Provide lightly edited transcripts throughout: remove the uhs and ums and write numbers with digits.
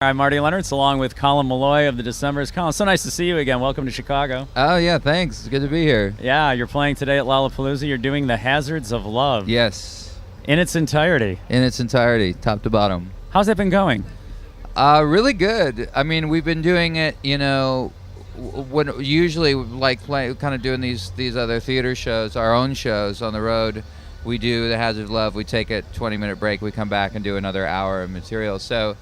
I'm Marty Leonards, along with Colin Malloy of the Decemberists. Colin, so nice to see you again. Welcome to Chicago. Oh, yeah, thanks. It's good to be here. Yeah, you're playing today at Lollapalooza. You're doing The Hazards of Love. Yes. In its entirety. In its entirety, top to bottom. How's that been going? Really good. I mean, we've been doing it, when usually kind of doing these other theater shows, our own shows on the road. We do The Hazards of Love. We take a 20-minute break. We come back and do another hour of material. So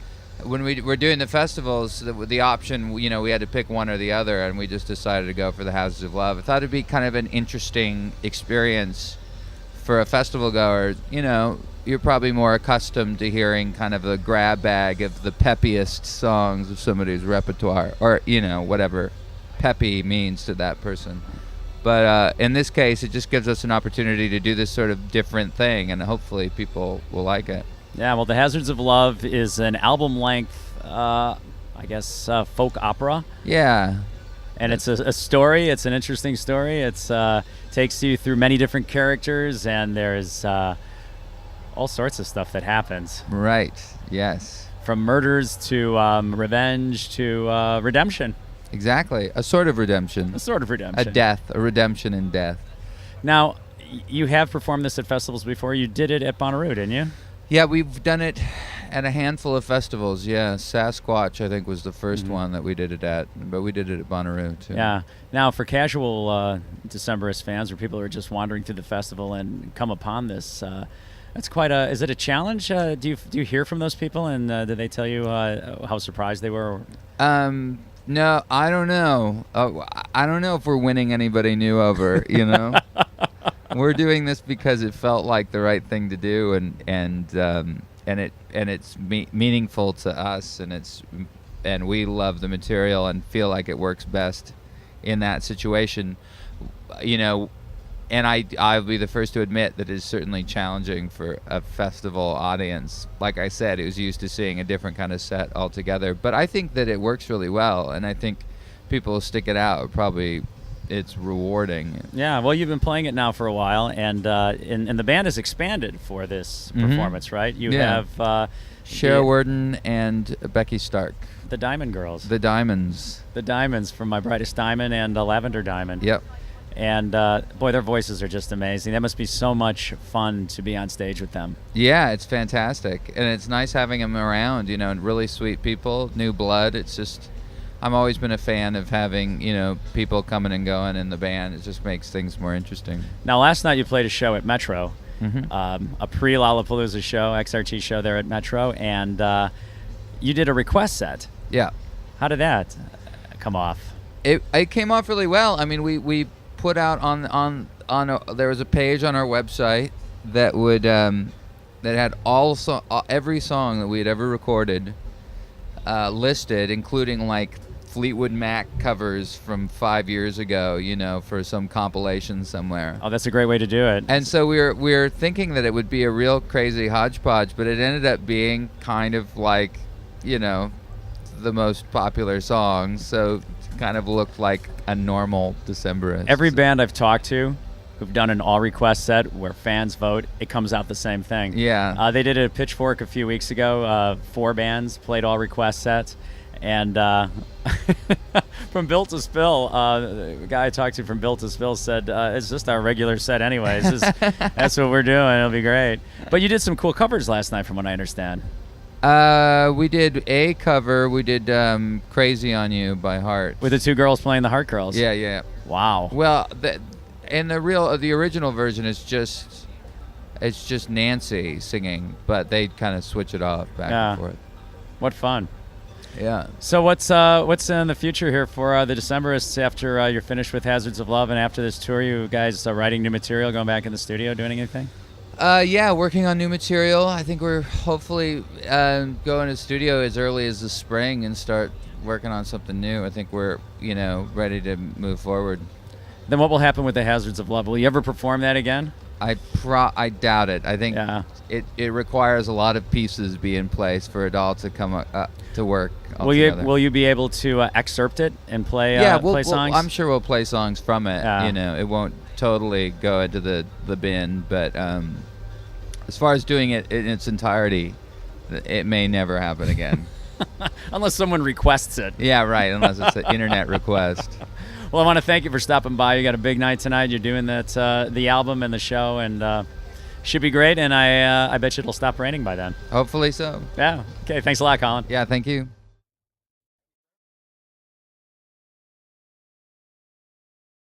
when we're doing the festivals, the option, we had to pick one or the other, and we just decided to go for The Hazards of Love. I thought it'd be kind of an interesting experience for a festival goer. You're probably more accustomed to hearing kind of a grab bag of the peppiest songs of somebody's repertoire, or, whatever peppy means to that person. But in this case, it just gives us an opportunity to do this sort of different thing, and hopefully people will like it. Yeah, well, The Hazards of Love is an album-length, folk opera. Yeah. And it's a story. It's an interesting story. It's takes you through many different characters, and there's all sorts of stuff that happens. Right, yes. From murders to revenge to redemption. Exactly. A sort of redemption. A sort of redemption. A death. A redemption in death. Now, you have performed this at festivals before. You did it at Bonnaroo, didn't you? Yeah, we've done it at a handful of festivals. Yeah, Sasquatch, I think, was the first one that we did it at, but we did it at Bonnaroo too. Yeah. Now, for casual Decemberist fans or people who are just wandering through the festival and come upon this, that's quite a. Is it a challenge? Do you hear from those people, and do they tell you how surprised they were? No, I don't know. I don't know if we're winning anybody new over. We're doing this because it felt like the right thing to do, and it's meaningful to us, and we love the material and feel like it works best in that situation. And I'll be the first to admit that it's certainly challenging for a festival audience. Like I said, it was used to seeing a different kind of set altogether. But I think that it works really well, and I think people will stick it out. Probably it's rewarding. Yeah, well, you've been playing it now for a while, and the band has expanded for this performance, right? You have Cheryl Worden and Becky Stark. The Diamond Girls. The Diamonds. The Diamonds from My Brightest Diamond and Lavender Diamond. Yep. And, boy, their voices are just amazing. That must be so much fun to be on stage with them. Yeah, it's fantastic. And it's nice having them around, and really sweet people, new blood. It's just, I've always been a fan of having, people coming and going in the band. It just makes things more interesting. Now, last night you played a show at Metro, a pre-Lollapalooza show, XRT show there at Metro, and you did a request set. Yeah. How did that come off? It came off really well. I mean, we put out there was a page on our website that would that had every song that we had ever recorded listed, including like Fleetwood Mac covers from 5 years ago, for some compilation somewhere. Oh, that's a great way to do it. And so we were thinking that it would be a real crazy hodgepodge, but it ended up being kind of like, the most popular songs. So kind of looked like a normal Decemberist. Every band I've talked to who've done an all-request set where fans vote, it comes out the same thing. Yeah. They did it at Pitchfork a few weeks ago. 4 bands played all-request sets. And from Built to Spill, the guy I talked to from Built to Spill said, it's just our regular set anyways. That's what we're doing. It'll be great. But you did some cool covers last night from what I understand. We did a cover. We did "Crazy on You" by Heart with the 2 girls playing the Heart Girls. Yeah. Wow. Well, the original version is just Nancy singing, but they kind of switch it off back and forth. What fun. Yeah. So what's in the future here for the Decemberists after you're finished with Hazards of Love and after this tour? You guys writing new material, going back in the studio, doing anything? Yeah, working on new material. I think we're hopefully going to the studio as early as the spring and start working on something new. I think we're, ready to move forward. Then what will happen with The Hazards of Love? Will you ever perform that again? I doubt it. I think it requires a lot of pieces be in place for it all to come to work. Will you be able to excerpt it and play songs? I'm sure we'll play songs from it. It won't totally go into the bin, but as far as doing it in its entirety, it may never happen again. Unless someone requests it. Yeah, right. Unless it's an internet request. Well, I want to thank you for stopping by. You got a big night tonight. You're doing that, the album and the show, and should be great. And I bet you it'll stop raining by then. Hopefully so. Yeah. Okay. Thanks a lot, Colin. Yeah, thank you.